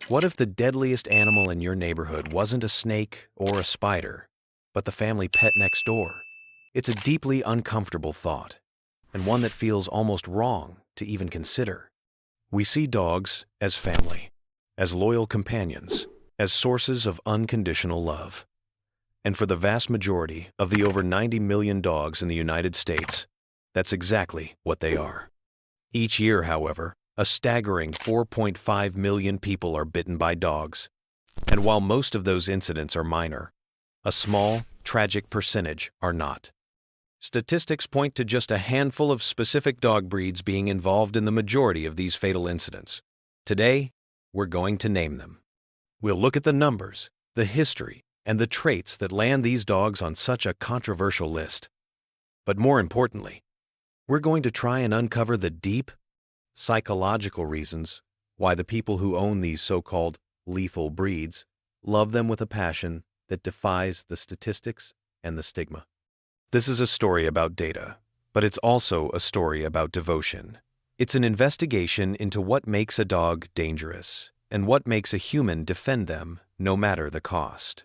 What if the deadliest animal in your neighborhood wasn't a snake or a spider, but the family pet next door? It's a deeply uncomfortable thought, and one that feels almost wrong to even consider. We see dogs as family, as loyal companions, as sources of unconditional love. And for the vast majority of the over 90 million dogs in the United States, that's exactly what they are. Each year, however, a staggering 4.5 million people are bitten by dogs. And while most of those incidents are minor, a small, tragic percentage are not. Statistics point to just a handful of specific dog breeds being involved in the majority of these fatal incidents. Today, we're going to name them. We'll look at the numbers, the history, and the traits that land these dogs on such a controversial list. But more importantly, we're going to try and uncover the deep, psychological reasons why the people who own these so-called lethal breeds love them with a passion that defies the statistics and the stigma. This is a story about data, but it's also a story about devotion. It's an investigation into what makes a dog dangerous and what makes a human defend them no matter the cost.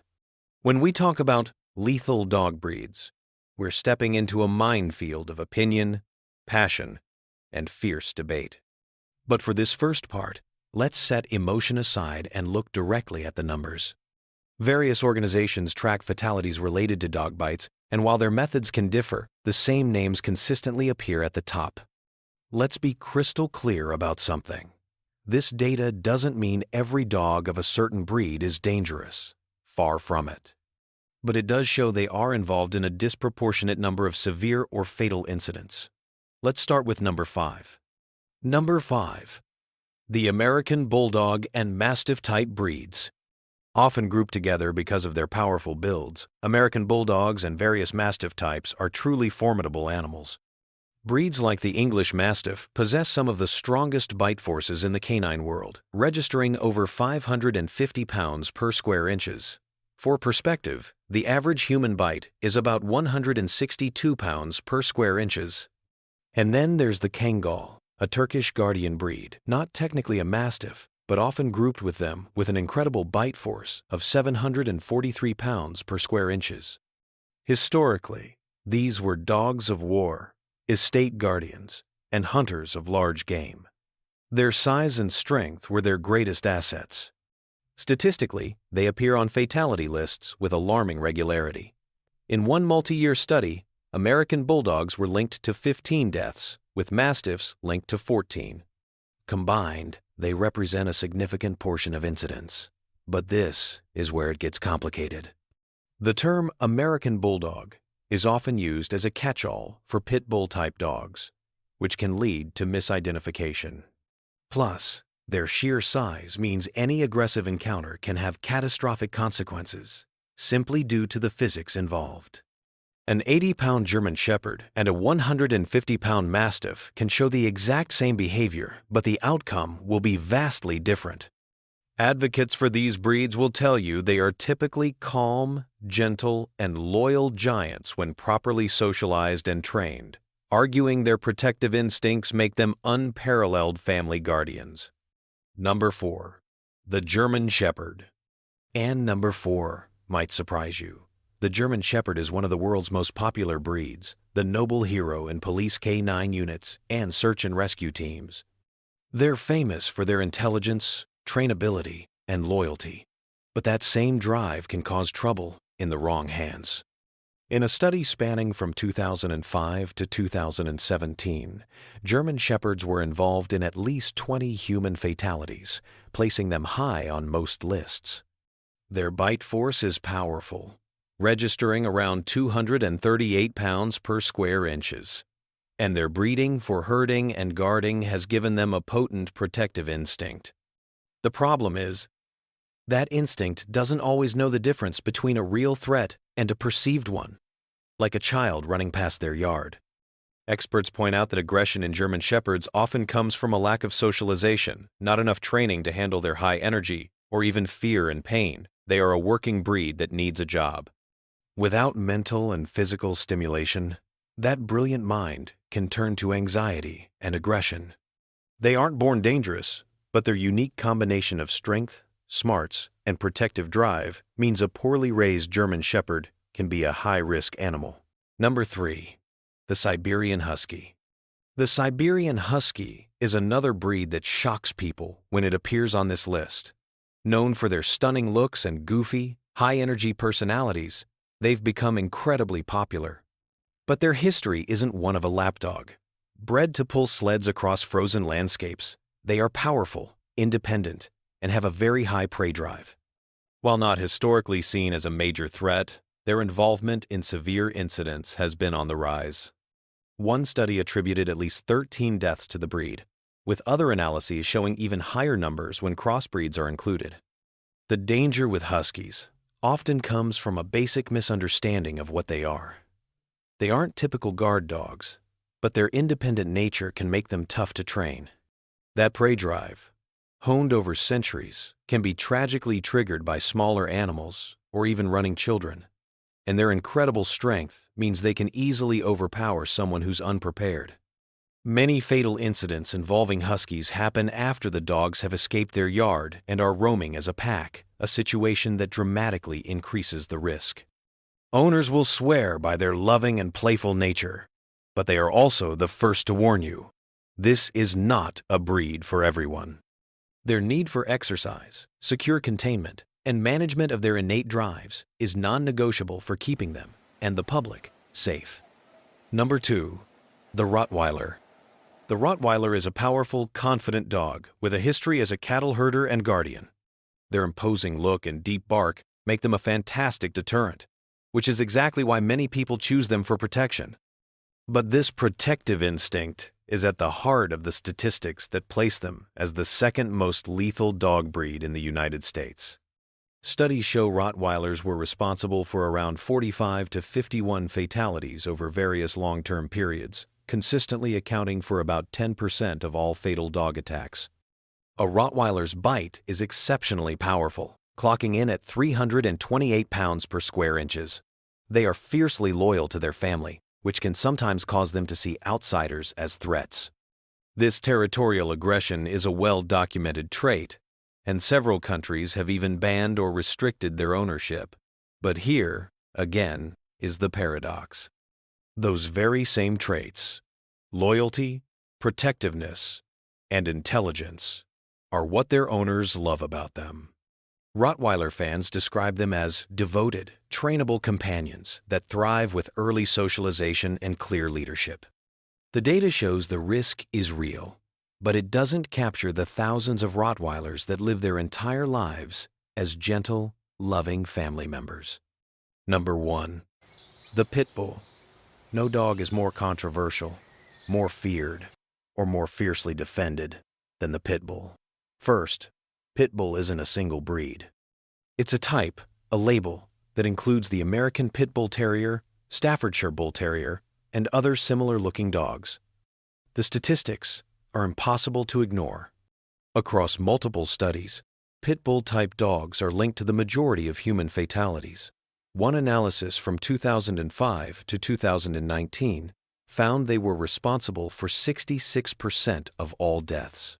When we talk about lethal dog breeds, we're stepping into a minefield of opinion, passion, and fierce debate. But for this first part, let's set emotion aside and look directly at the numbers. Various organizations track fatalities related to dog bites, and while their methods can differ, the same names consistently appear at the top. Let's be crystal clear about something. This data doesn't mean every dog of a certain breed is dangerous. Far from it. But it does show they are involved in a disproportionate number of severe or fatal incidents. Let's start with number 5. Number 5. The American Bulldog and Mastiff type breeds. Often grouped together because of their powerful builds, American Bulldogs and various Mastiff types are truly formidable animals. Breeds like the English Mastiff possess some of the strongest bite forces in the canine world, registering over 550 pounds per square inches. For perspective, the average human bite is about 162 pounds per square inches. And then there's the Kangal, a Turkish guardian breed, not technically a Mastiff, but often grouped with them with an incredible bite force of 743 pounds per square inches. Historically, these were dogs of war, estate guardians, and hunters of large game. Their size and strength were their greatest assets. Statistically, they appear on fatality lists with alarming regularity. In one multi-year study, American Bulldogs were linked to 15 deaths, with Mastiffs linked to 14. Combined, they represent a significant portion of incidents. But this is where it gets complicated. The term American Bulldog is often used as a catch-all for pit bull-type dogs, which can lead to misidentification. Plus, their sheer size means any aggressive encounter can have catastrophic consequences, simply due to the physics involved. An 80-pound German Shepherd and a 150-pound Mastiff can show the exact same behavior, but the outcome will be vastly different. Advocates for these breeds will tell you they are typically calm, gentle, and loyal giants when properly socialized and trained, arguing their protective instincts make them unparalleled family guardians. Number 4. The German Shepherd. And number 4 might surprise you. The German Shepherd is one of the world's most popular breeds, the noble hero in police canine units and search and rescue teams. They're famous for their intelligence, trainability, and loyalty. But that same drive can cause trouble in the wrong hands. In a study spanning from 2005 to 2017, German Shepherds were involved in at least 20 human fatalities, placing them high on most lists. Their bite force is powerful, registering around 238 pounds per square inches. And their breeding for herding and guarding has given them a potent protective instinct. The problem is, that instinct doesn't always know the difference between a real threat and a perceived one, like a child running past their yard. Experts point out that aggression in German Shepherds often comes from a lack of socialization, not enough training to handle their high energy, or even fear and pain. They are a working breed that needs a job. Without mental and physical stimulation, that brilliant mind can turn to anxiety and aggression. They aren't born dangerous, but their unique combination of strength, smarts, and protective drive means a poorly raised German Shepherd can be a high-risk animal. Number 3. The Siberian Husky. The Siberian Husky is another breed that shocks people when it appears on this list. Known for their stunning looks and goofy, high-energy personalities, they've become incredibly popular. But their history isn't one of a lapdog. Bred to pull sleds across frozen landscapes, they are powerful, independent, and have a very high prey drive. While not historically seen as a major threat, their involvement in severe incidents has been on the rise. One study attributed at least 13 deaths to the breed, with other analyses showing even higher numbers when crossbreeds are included. The danger with Huskies often comes from a basic misunderstanding of what they are. They aren't typical guard dogs, but their independent nature can make them tough to train. That prey drive, honed over centuries, can be tragically triggered by smaller animals or even running children, and their incredible strength means they can easily overpower someone who's unprepared. Many fatal incidents involving Huskies happen after the dogs have escaped their yard and are roaming as a pack, a situation that dramatically increases the risk. Owners will swear by their loving and playful nature, but they are also the first to warn you. This is not a breed for everyone. Their need for exercise, secure containment, and management of their innate drives is non-negotiable for keeping them, and the public, safe. Number 2. The Rottweiler. The Rottweiler is a powerful, confident dog with a history as a cattle herder and guardian. Their imposing look and deep bark make them a fantastic deterrent, which is exactly why many people choose them for protection. But this protective instinct is at the heart of the statistics that place them as the second most lethal dog breed in the United States. Studies show Rottweilers were responsible for around 45 to 51 fatalities over various long-term periods, consistently accounting for about 10% of all fatal dog attacks. A Rottweiler's bite is exceptionally powerful, clocking in at 328 pounds per square inches. They are fiercely loyal to their family, which can sometimes cause them to see outsiders as threats. This territorial aggression is a well-documented trait, and several countries have even banned or restricted their ownership. But here, again, is the paradox. Those very same traits, loyalty, protectiveness, and intelligence, are what their owners love about them. Rottweiler fans describe them as devoted, trainable companions that thrive with early socialization and clear leadership. The data shows the risk is real, but it doesn't capture the thousands of Rottweilers that live their entire lives as gentle, loving family members. Number 1. The Pit Bull. No dog is more controversial, more feared, or more fiercely defended than the Pit Bull. First, Pit Bull isn't a single breed. It's a type, a label, that includes the American Pit Bull Terrier, Staffordshire Bull Terrier, and other similar-looking dogs. The statistics are impossible to ignore. Across multiple studies, Pit Bull-type dogs are linked to the majority of human fatalities. One analysis from 2005 to 2019 found they were responsible for 66% of all deaths.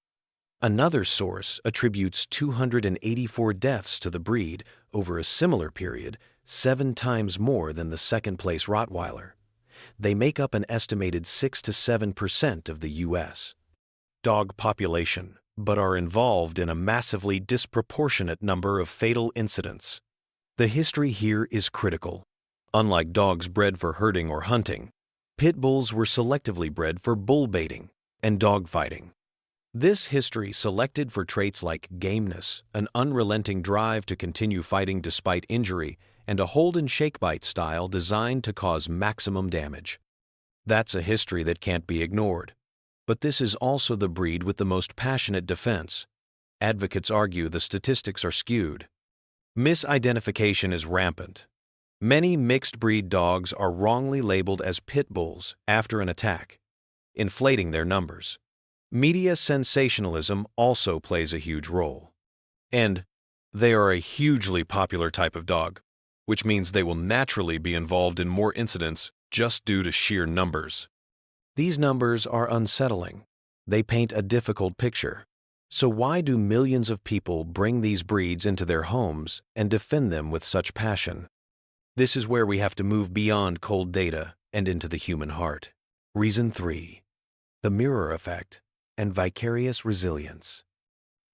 Another source attributes 284 deaths to the breed over a similar period, 7 times more than the second-place Rottweiler. They make up an estimated 6 to 7% of the U.S. dog population, but are involved in a massively disproportionate number of fatal incidents. The history here is critical. Unlike dogs bred for herding or hunting, pit bulls were selectively bred for bull baiting and dogfighting. This history selected for traits like gameness, an unrelenting drive to continue fighting despite injury, and a hold-and-shake bite style designed to cause maximum damage. That's a history that can't be ignored. But this is also the breed with the most passionate defense. Advocates argue the statistics are skewed. Misidentification is rampant. Many mixed-breed dogs are wrongly labeled as pit bulls after an attack, inflating their numbers. Media sensationalism also plays a huge role. And they are a hugely popular type of dog, which means they will naturally be involved in more incidents just due to sheer numbers. These numbers are unsettling. They paint a difficult picture. So why do millions of people bring these breeds into their homes and defend them with such passion? This is where we have to move beyond cold data and into the human heart. Reason 3. The mirror effect and vicarious resilience.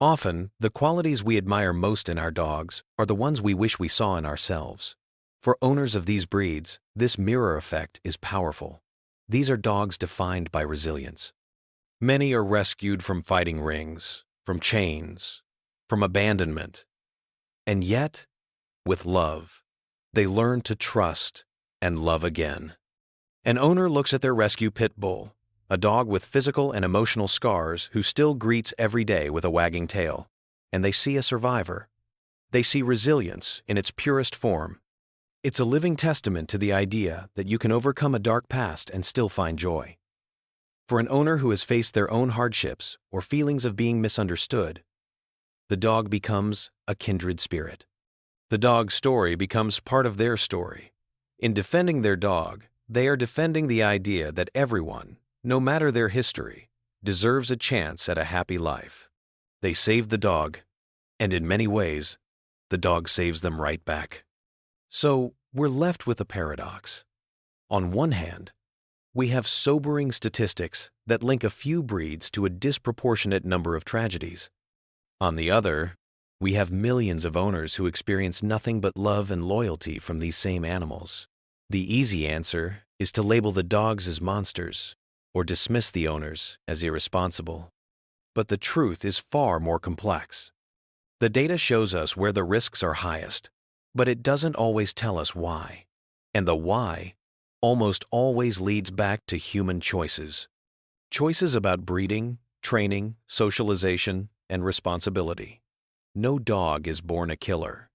Often, the qualities we admire most in our dogs are the ones we wish we saw in ourselves. For owners of these breeds, this mirror effect is powerful. These are dogs defined by resilience. Many are rescued from fighting rings, from chains, from abandonment. And yet, with love, they learn to trust and love again. An owner looks at their rescue pit bull, a dog with physical and emotional scars who still greets every day with a wagging tail, and they see a survivor. They see resilience in its purest form. It's a living testament to the idea that you can overcome a dark past and still find joy. For an owner who has faced their own hardships or feelings of being misunderstood, the dog becomes a kindred spirit. The dog's story becomes part of their story. In defending their dog, they are defending the idea that everyone, no matter their history, deserves a chance at a happy life. They saved the dog, and in many ways, the dog saves them right back. So, we're left with a paradox. On one hand, we have sobering statistics that link a few breeds to a disproportionate number of tragedies. On the other, we have millions of owners who experience nothing but love and loyalty from these same animals. The easy answer is to label the dogs as monsters or dismiss the owners as irresponsible. But the truth is far more complex. The data shows us where the risks are highest, but it doesn't always tell us why. And the why almost always leads back to human choices. Choices about breeding, training, socialization, and responsibility. No dog is born a killer.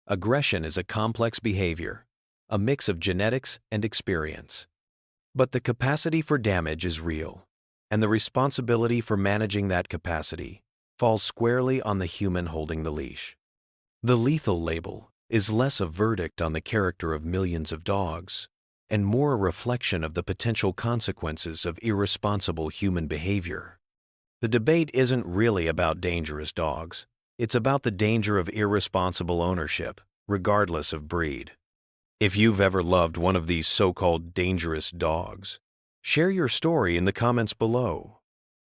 Aggression is a complex behavior, a mix of genetics and experience. But the capacity for damage is real, and the responsibility for managing that capacity falls squarely on the human holding the leash. The lethal label is less a verdict on the character of millions of dogs and more a reflection of the potential consequences of irresponsible human behavior. The debate isn't really about dangerous dogs. It's about the danger of irresponsible ownership, regardless of breed. If you've ever loved one of these so-called dangerous dogs, share your story in the comments below.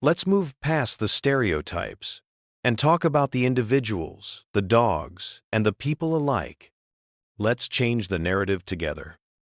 Let's move past the stereotypes and talk about the individuals, the dogs, and the people alike. Let's change the narrative together.